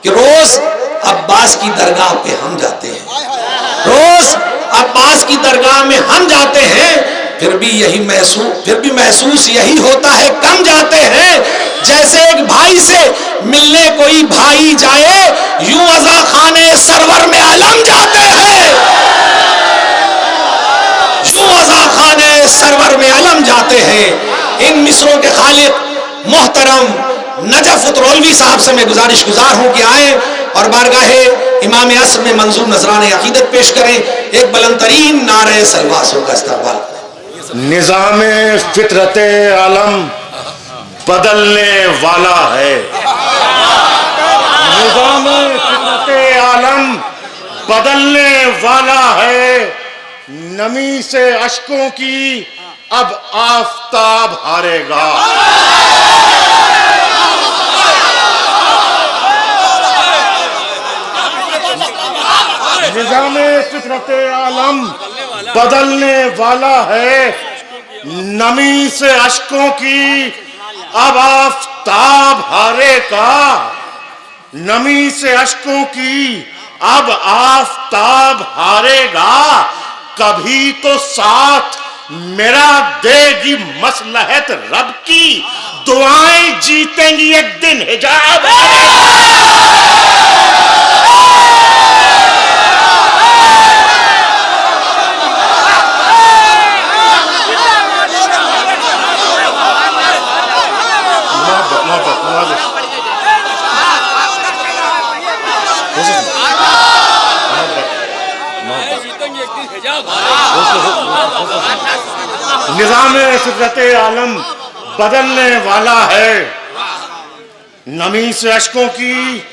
कि रोज अब्बास की दरगाह पे हम जाते हैं, रोज अब्बास की दरगाह में हम जाते हैं, फिर भी महसूस यही होता है कम जाते हैं। जैसे एक भाई से मिलने कोई भाई जाए, यूं अज़ा खाने सरवर में आलम जाते हैं, यूं अज़ा खाने सरवर में आलम जाते हैं। इन मिसरों के खालिक मोहतरम नजफ उतरौलवी साहब से मैं गुजारिश गुजार हूं कि आए और बारगाहे इमाम असर में मंजूर नजराने अकीदत पेश करें। एक बुलंदतरीन नारे सलवासों का इस्तकबाल करें। निज़ामे फितरते आलम बदलने वाला है, निज़ामे फितरते आलम बदलने वाला है। नमी से अश्कों की अब आफताब हारेगा। निज़ामे फितरते आलम बदलने वाला है, नमी से अश्कों की अब आफताब हारेगा। नमी से अश्कों की अब आफताब हारेगा। कभी तो साथ मेरा देगी मसलहत रब की, दुआएं जीतेंगी एक दिन हिजाब। निज़ामे फितरते आलम बदलने वाला है, नमी से अश्कों की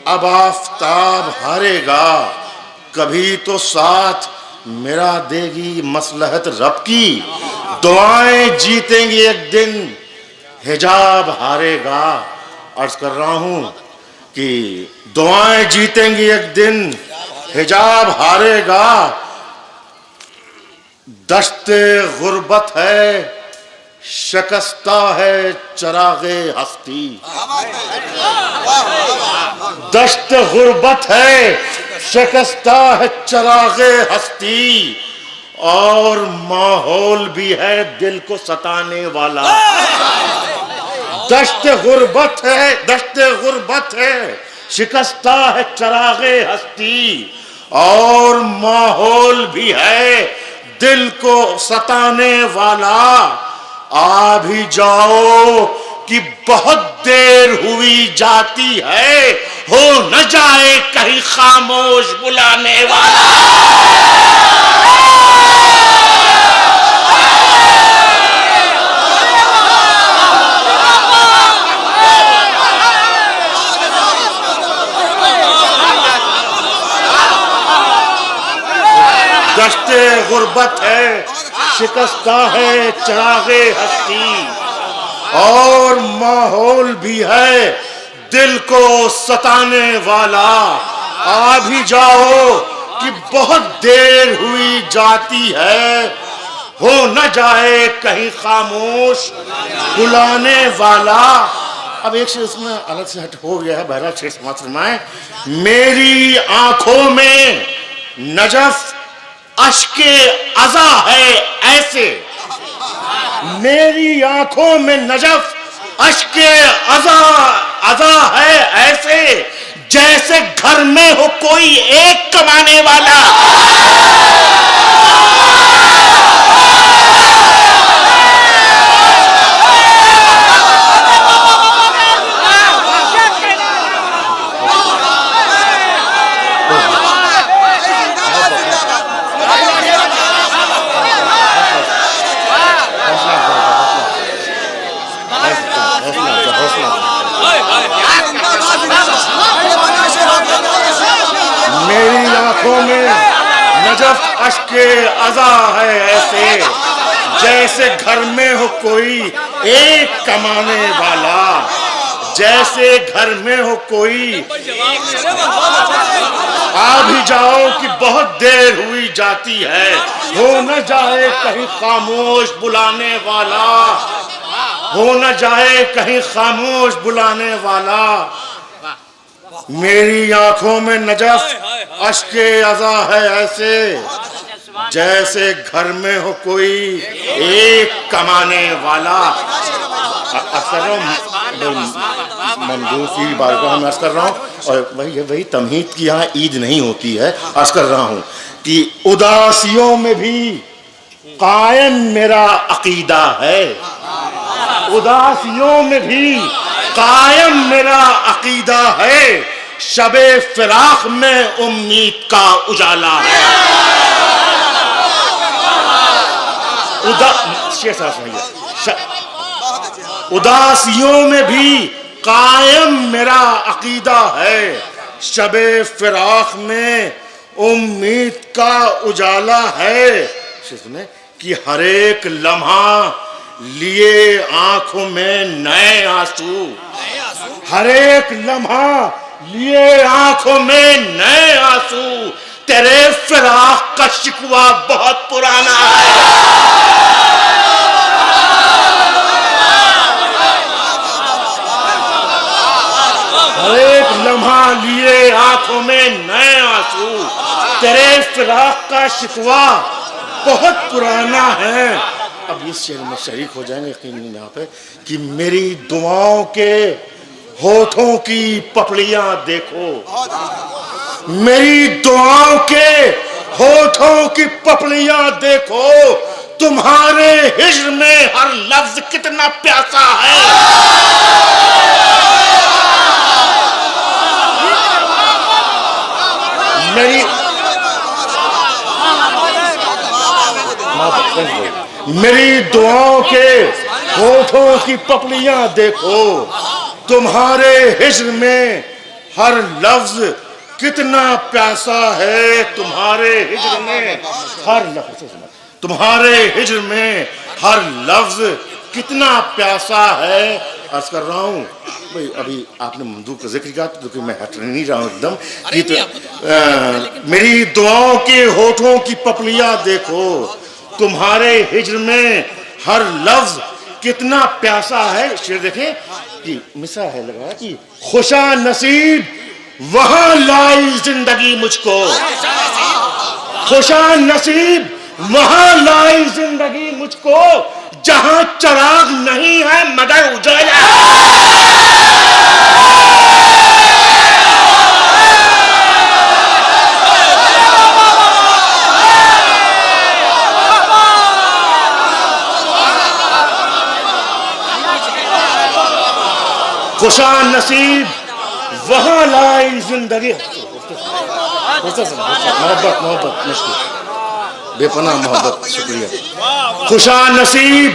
अब आफताब हारेगा। कभी तो साथ मेरा देगी मसलहत रब की, दुआएं जीतेंगी एक दिन हिजाब हारेगा। अर्ज कर रहा हूं कि दुआएं जीतेंगी एक दिन हिजाब हारेगा। दश्ते गुर्बत है शिकस्ता है चरागे हस्ती, दश्त गुर्बत है शिकस्ता है चरागे हस्ती, और माहौल भी है दिल को सताने वाला। दश्त गुर्बत है शिकस्ता है चरागे हस्ती, और माहौल भी है दिल को सताने वाला। आ भी जाओ कि बहुत देर हुई जाती है, हो न जाए कहीं खामोश बुलाने वाला। दश्ते गुर्बत है शिकस्ता है चरागे हस्ती, और माहौल भी है दिल को सताने वाला। आ भी जाओ कि बहुत देर हुई जाती है, हो न जाए कहीं खामोश बुलाने वाला। अब एक से इसमें अलग से हट हो गया है, बहरा शेर समाज फरमाए। मेरी आंखों में नजफ अश्के अज़ा है ऐसे, मेरी आंखों में नजफ अश्के अज़ा है ऐसे, जैसे घर में हो कोई एक कमाने वाला। मेरी आंखों में नजफ अश्के अज़ा है ऐसे, जैसे घर में हो कोई एक कमाने वाला, जैसे घर में हो कोई। आ भी जाओ कि बहुत देर हुई जाती है, हो न जाए कहीं खामोश बुलाने वाला, हो न जाए कहीं खामोश बुलाने वाला। मेरी आंखों में नजफ अश्के अज़ा है ऐसे जैसे घर में हो कोई एक कमाने वाला। मंदूर की बात को मैं अर्ज कर रहा हूँ, और वही तमहीद की यहाँ ईद नहीं होती है। अर्ज कर रहा हूँ कि उदासियों में भी कायम मेरा अकीदा है, उदासियों में भी कायम मेरा अकीदा है, शबे फिराक में उम्मीद का उजाला है। उदासियों में भी कायम मेरा अकीदा है, शबे फिराक में उम्मीद का उजाला है। सुने कि हर एक लम्हा लिए आंखों में नए आंसू, हर एक लम्हा लिए आंखों में नए आंसू, तेरे फिराक का शिकवा बहुत पुराना है। हर एक लम्हा लिए आंखों में नए आंसू, तेरे फिराक का शिकवा बहुत पुराना है। अब इस शेर में शरीक हो जाएंगे यकीन यहाँ पे कि मेरी दुआओं के होठों की पपड़ियां देखो, मेरी दुआओं के होठों की पपड़ियां देखो, तुम्हारे हिज्र में हर लफ्ज कितना प्यासा है। मेरी दुआओं के होठों की पपड़ियां देखो, तुम्हारे हिज्र में हर लफ्ज कितना प्यासा है, तुम्हारे हिज्र में हर लफ्ज, तुम्हारे हिज्र में हर लफ्ज कितना प्यासा है। अर्ज कर रहा हूँ भाई, अभी आपने मंदूब का जिक्र किया तो मैं हट नहीं रहा हूँ एकदम कि तो, मेरी दुआओं के होठों की पपड़ियां देखो, तुम्हारे हिज्र में हर लफ्ज कितना प्यासा है। शेर देखें कि मिसा है लगा कि खुशा नसीब वहां लाई जिंदगी मुझको, खुशा नसीब वहां लाई जिंदगी मुझको, जहां चराग नहीं है मगर उजाला। खुशा नसीब वहां लाई जिंदगी, मोहब्बत मोहब्बत मुश्किल बेपनाह मोहब्बत, शुक्रिया। खुशा नसीब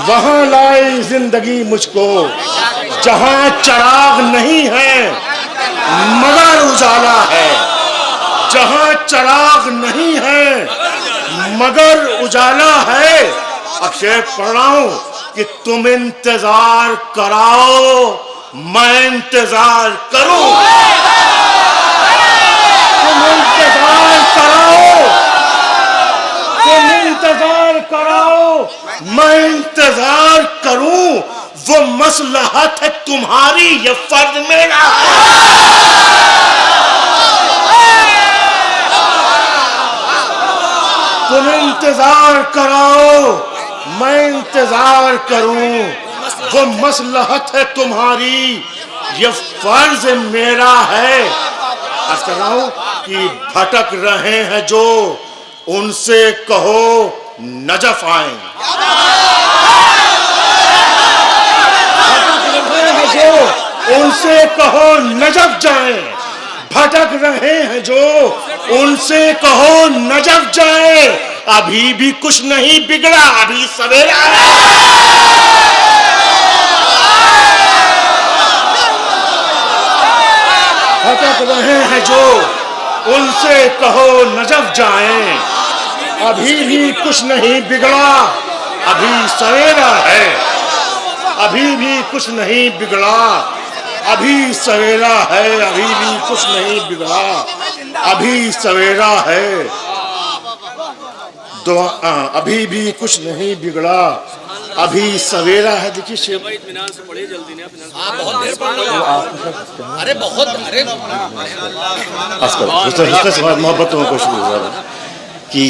वहां लाई जिंदगी मुझको, जहां चराग नहीं है मगर उजाला है, जहां चराग नहीं है मगर उजाला है। अब शेर पढ़ रहा हूं कि तुम इंतजार कराओ मैं इंतजार करूं, तुम इंतजार कराओ, तुम इंतजार कराओ मैं इंतजार करूं, वो मसलहत है तुम्हारी ये फर्ज मेरा है। तुम इंतजार कराओ मैं इंतजार करूं, वो मसलहत है तुम्हारी ये फर्ज मेरा है। आज कह रहा हूं कि भटक रहे हैं जो उनसे कहो नजफ आए, भटक रहे हैं जो उनसे कहो नजफ जाए, भटक रहे हैं जो उनसे कहो नजफ जाए, अभी भी कुछ नहीं बिगड़ा अभी सवेरा है। भटक रहे हैं जो उनसे कहो नजफ जाएं, अभी भी कुछ नहीं बिगड़ा अभी सवेरा है, अभी भी कुछ नहीं बिगड़ा अभी सवेरा है, अभी भी कुछ नहीं बिगड़ा अभी सवेरा है। अभी भी कुछ नहीं बिगड़ा अभी सवेरा है। देखिए शेर इत्मीनान से पढ़िए, जल्दी नहीं आप बहुत देर पढ़ लो। अरे बहुत अरे मोहब्बतों को शुरू कि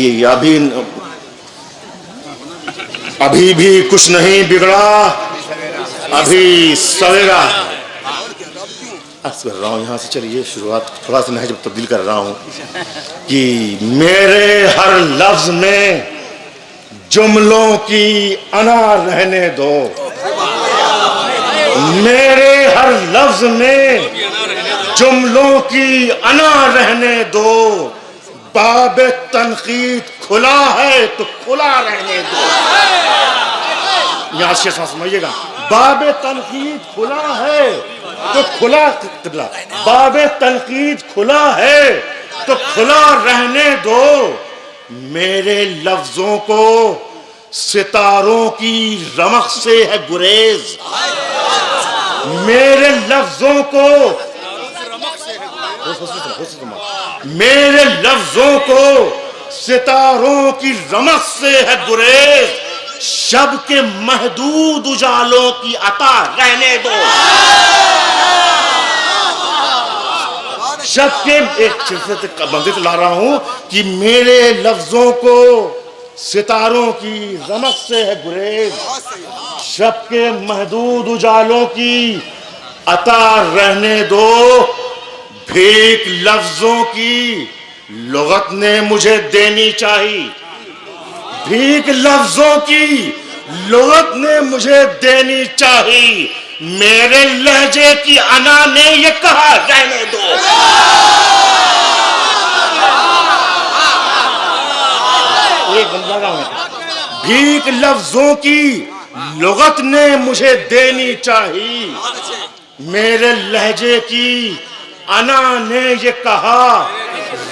अभी भी कुछ नहीं बिगड़ा, अभी सवेरा है। अर्ज कर रहा हूँ यहाँ से, चलिए शुरुआत थोड़ा सा नहज तब्दील कर रहा हूँ कि मेरे हर लफ्ज में जुमलों की अना रहने दो, मेरे हर लफ्ज में जुमलों की अना रहने दो, बाबे तनकीद खुला है तो खुला रहने दो। यहाँ से समझिएगा, बाबे तनकीद खुला है तो खुला, बाबे तनकीद खुला है तो खुला रहने दो, मेरे लफ्जों को सितारों की रमक से है गुरेज, मेरे लफ्जों को, मेरे लफ्जों को सितारों की रमक से है गुरेज, शब के महदूद उजालों की अता रहने दो। शब के एक बंदित ला रहा हूं कि मेरे लफ्जों को सितारों की रमक से है गुरेज, शब के महदूद उजालों की अता रहने दो, भीख लफ्जों की लुगत ने मुझे देनी चाहिए, भीख लफ्जों की लुगत ने मुझे देनी चाहिए, मेरे लहजे की अना ने ये कहा रहने दो। एक बंदा भीख लफ्जों की लुगत ने मुझे देनी चाहिए, मेरे लहजे की अना ने ये कहा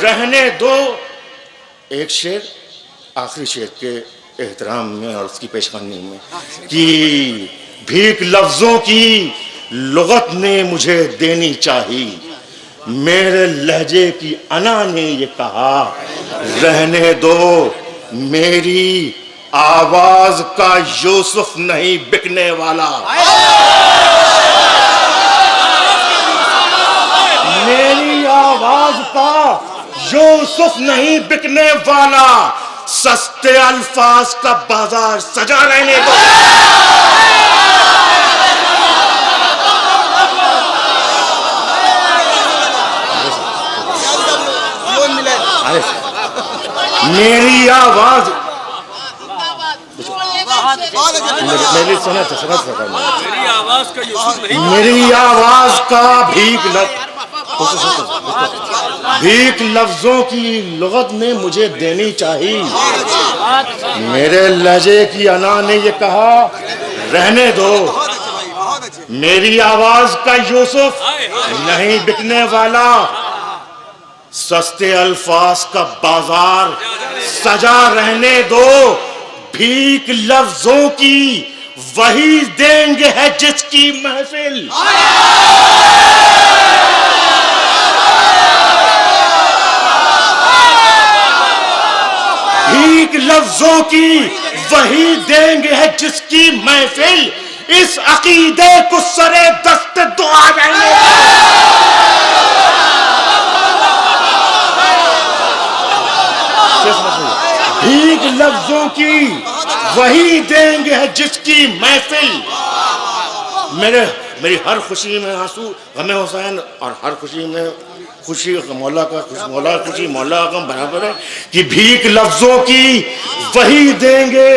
रहने दो। एक शेर आखिरी शेर के एहतराम में और उसकी पेशकदमी में कि भीख लफ्जों की लुगत ने मुझे देनी चाहिए, मेरे लहजे की अना ने ये कहा रहने दो, मेरी आवाज का यूसुफ नहीं बिकने वाला, मेरी आवाज का यूसुफ नहीं बिकने वाला, सस्ते अल्फाज का बाजार सजा रहने दो। मेरी आवाज मेरी सुना मेरी आवाज का यूसुफ नहीं, मेरी आवाज का भीख लफ्जों की लुगत ने मुझे देनी चाहिए, मेरे लहजे की अना ने ये कहा रहने दो, मेरी आवाज का यूसुफ नहीं बिकने वाला, सस्ते अल्फाज का बाजार सजा रहने दो, भीख लफ्जों की वही देंगे है जिसकी महफिल, भीख लफ्जों की वही देंगे है जिसकी महफिल, इस अकीदे को सरे दस्त दुआ रहने भीख लफ्जों की वही देंगे है जिसकी महफिल, मेरी हर खुशी में आंसू गमे हुसैन और हर खुशी में खुशी मौला खुशी मौला का बराबर है कि भीख लफ्जों की वही देंगे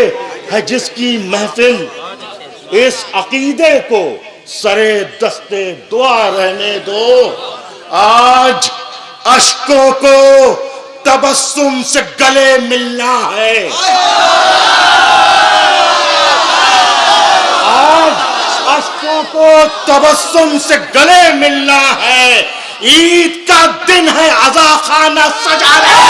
है जिसकी महफिल, इस अकीदे को सरे दस्ते दुआ रहने दो, आज अश्कों को तबस्सुम से गले मिलना है, आज अश्कों को तबस्सुम से गले मिलना है, ईद का दिन है अज़ा खाना सजा रहे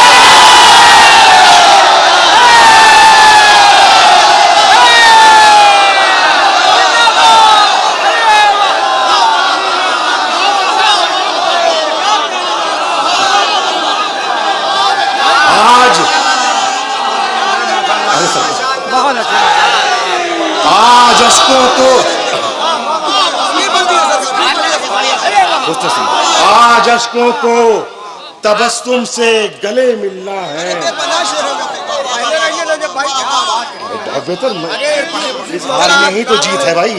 आज अशकों को आज अशकों को तबस्सुम से गले मिलना है। बहुत बेहतर, इस हार में ही तो जीत है भाई।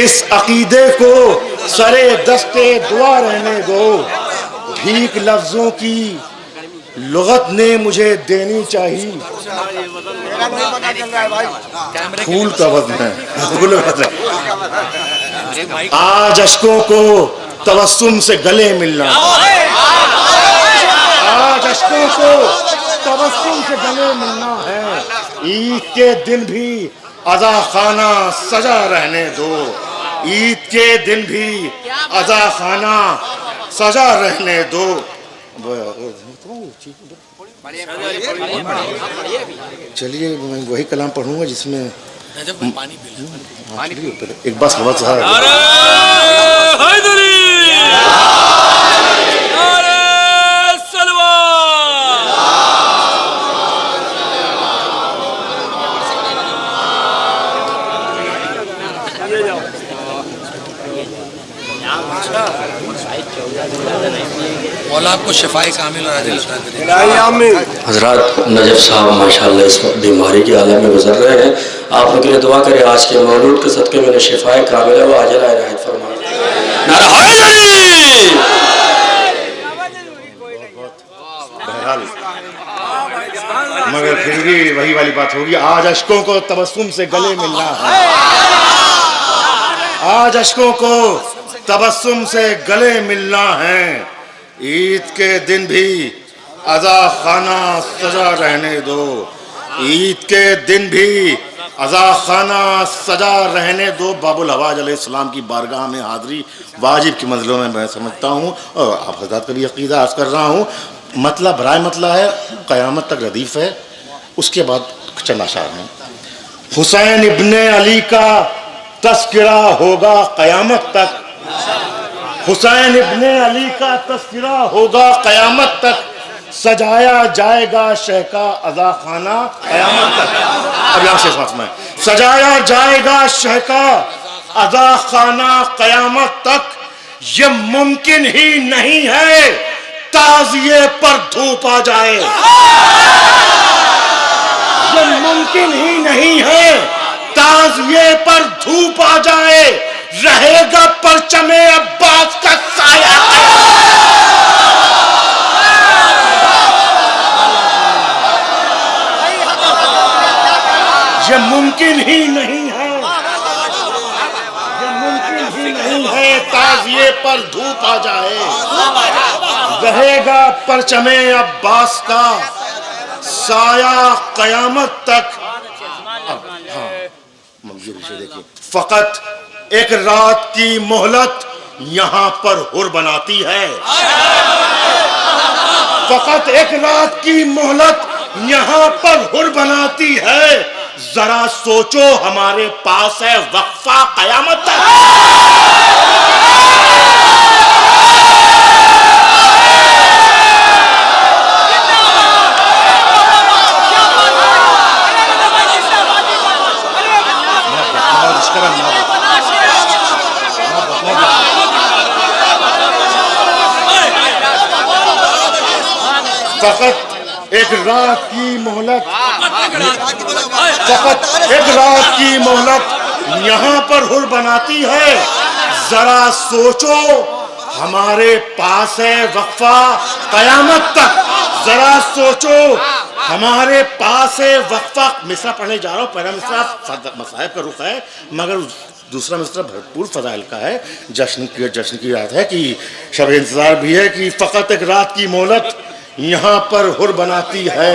इस अकीदे को सरे दस्ते दुआ रहने दो, भीख लफ्जों की लुगत ने मुझे देनी चाहिए। फूल का वजन है, फूल का वजन है। आज अशकों को तबस्सुम से गले मिलना, आज अशकों को तबस्सुम से गले मिलना है। ईद के दिन भी अज़ा खाना सजा रहने दो, ईद के दिन भी अज़ा खाना सजा रहने दो। चलिए मैं वही कलाम पढ़ूंगा जिसमें एक बस हवा सा मौला आपको शिफाई कामिल और आजिल अता करे। हजरत नजफ साहब माशाल्लाह इस बीमारी के आलम में गुजर रहे हैं। आप लोग के लिए दुआ करें, आज के मौलूद के सदक़े में शिफाए कामिल व आजिला इनायत फरमाए। नारा हैदरी। बहरहाल मगर फिर भी वही वाली बात होगी, आज अशकों को तबस्सुम से गले मिलना है। आज अशकों को तबस्सुम से गले मिलना है। ईद के दिन भी अज़ा खाना सजा रहने दो, ईद के दिन भी अज़ा खाना सजा रहने दो। बाबुल हवाज अलैहिस्सलाम की बारगाह में हाज़री वाजिब की मंजिलों में मैं समझता हूँ और आप हज़रात का भी अक़ीदा अर्ज़ कर रहा हूँ। मतलब बराए मतलब है क़यामत तक रदीफ़ है। उसके बाद चंद अशार हैं। हुसैन इब्ने अली का तज़किरा होगा क़यामत तक, हुसैन इब्ने अली का तज़किरा होगा क़यामत तक, सजाया जाएगा शह का अज़ा खाना क़यामत तक। अब यहाँ से बात में सजाया जाएगा शह का अज़ा खाना क़यामत तक। ये मुमकिन ही नहीं है ताज़िए पर धूप आ जाए, ये मुमकिन ही नहीं है ताज़िए पर धूप आ जाए। रहेगा परचमे अब्बास का साया, ये मुमकिन ही नहीं है, ये मुमकिन ही नहीं है ताज़िए पर धूप आ जाए। रहेगा परचमे अब्बास का साया क़यामत तक। अब हाँ ये विषय देखिए, फ़कत एक रात की मोहलत यहाँ पर हुर बनाती है, फ़कत एक रात की मोहलत यहाँ पर हुर बनाती है। जरा सोचो हमारे पास है वक्फा क़यामत तक। फ़कत एक रात की मोहलत, फ़कत एक रात की मोहलत यहाँ पर हुर बनाती है। जरा सोचो हमारे पास है वक्फा क़यामत तक, जरा सोचो हमारे पास है वक्फा। मिसरा पढ़ने जा रहा हूँ, पहला मिसरा मसाहिब का रुख है मगर दूसरा मिसरा भरपूर फ़ज़ाइल का है। जश्न की रात है कि शब इंतज़ार भी है कि फ़कत एक रात की मोहलत यहाँ पर हुर बनाती है।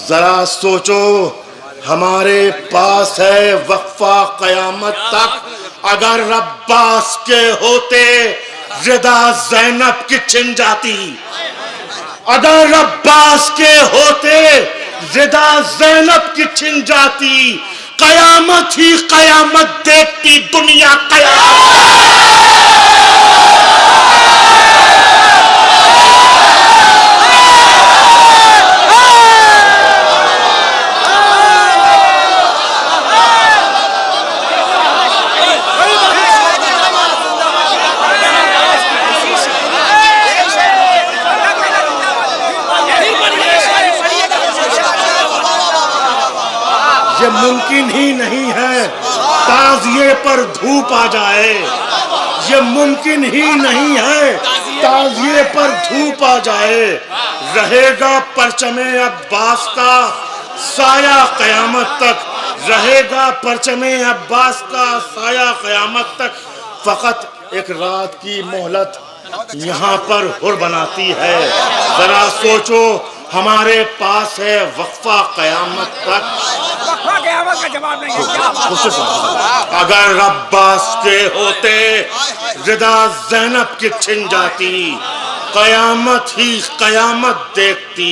जरा सोचो हमारे पास है वक्फा क़यामत तक। अगर अब्बास के होते रिदा ज़ैनब की छिन जाती, अगर अब्बास के होते रिदा ज़ैनब की छिन जाती। क़यामत ही क़यामत देखती दुनिया क़यामत। मुमकिन ही नहीं है ताजिए पर धूप आ जाए, ये मुमकिन ही नहीं है ताजिए पर धूप आ जाए। रहेगा परचमे अब्बास का साया क़यामत तक, रहेगा परचमे अब्बास का साया क़यामत तक। फकत एक रात की मोहलत यहाँ पर हुर बनाती है। जरा सोचो हमारे पास है वक्फा क़यामत तक। का जवाब नहीं है। अगर अब्बास के होते रिदा ज़ैनब की छिन जाती, क़यामत ही क़यामत देखती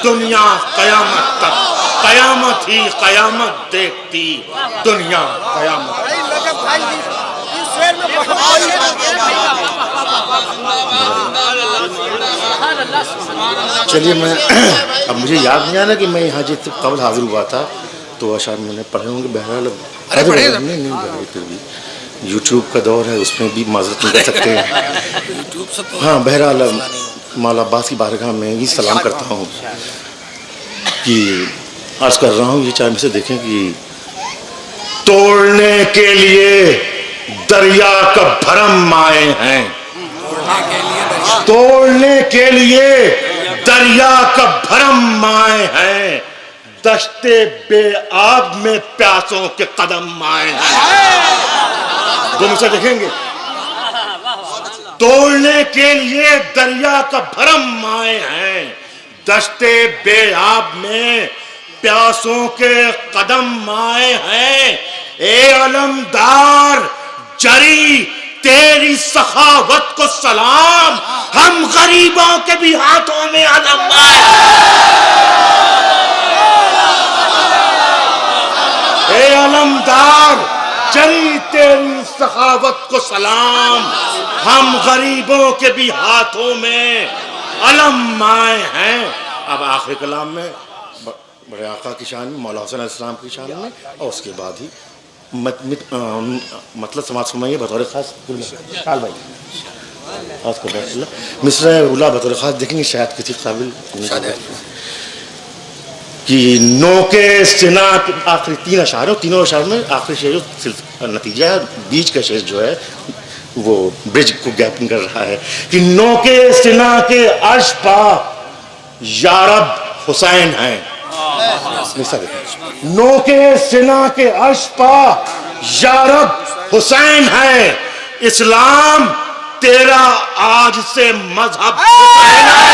दुनिया क़यामत तक, क़यामत ही क़यामत देखती दुनिया क़यामत। चलिए मैं अब मुझे याद नहीं आ रहा कि मैं यहाँ जिस कबल हाजिर हुआ था तो अशार मैंने पढ़े होंगे। बहरहाल नहीं फिर भी यूट्यूब का दौर है, उसमें भी माजरत नहीं कर सकते हैं। हाँ बहरहाल मौला अब्बास की बारगाह में ही सलाम करता हूँ कि अर्ज कर रहा हूँ ये चाहे में से देखें कि तोड़ने के लिए दरिया का भरम आए हैं, तोड़ने के लिए दरिया का भरम आए हैं, दश्ते बेआब में प्यासों के कदम आए हैं। दोनों से देखेंगे, तोड़ने के लिए दरिया का भरम आए हैं, दश्ते बेआब में प्यासों के कदम आए हैं। ए अलमदार जरी तेरी सखावत को सलाम, हम गरीबों के भी हाथों में अलम आए। ए अलमदार जरी तेरी सखावत को सलाम, हम गरीबों के भी हाथों में अलम आए हैं। अब आखिर कलाम में बड़े आका की शान में, मौला हुसैन अलैहिस्सलाम की शान में, और उसके बाद ही मतलब समाज फरमाइए बतौर खास भाई मिस्र उला बतौर खास देखेंगे, शायद किसी काबिल कि नो के सिना आखिरी 3 अशार है, तीनों अशार में आखिरी शेर जो नतीजा है, बीच का शेर जो है वो ब्रिज को गैपिंग कर रहा है कि नो के सिना के अर्श पा यारब हुसैन है। नो के सिना के अर्श पा यारब हुसैन है, इस्लाम तेरा आज से मजहब हुसैन है।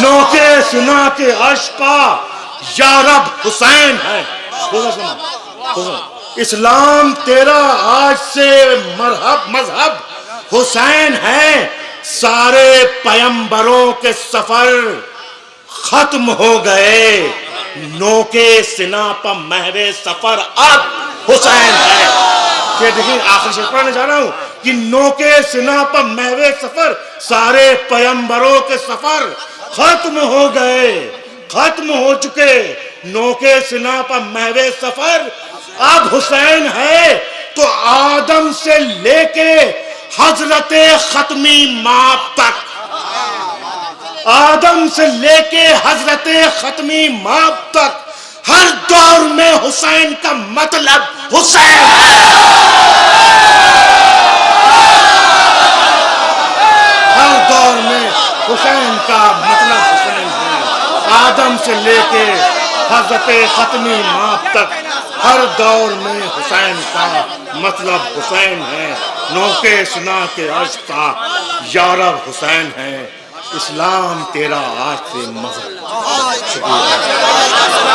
नो के सिना के अर्श पा यारब हुसैन है, इस्लाम तेरा आज से मजहब हुसैन है। सारे पैगंबरों के सफर खत्म हो गए, नो के सिना पर महरे सफर अब हुसैन है। ये देखिए आखिरी शेर पढ़ने जा रहा हूं कि नो के सिना पर महरे सफर, सारे पैगंबरों के सफर खत्म हो गए, खत्म हो चुके, नो के सिना पर महवे सफर अब हुसैन है। तो आदम से लेके हजरते खत्मी माप तक, आदम से लेके हजरते खत्मी माप तक हर दौर में हुसैन का मतलब हुसैन है। हर दौर में हुसैन का मतलब हुसैन है। आदम से लेके हजरते खत्मी माप तक हर दौर में हुसैन का मतलब हुसैन है। नौके सुना के अर्श का यारब हुसैन है, इस्लाम तेरा आज से मजहब। शुक्रिया।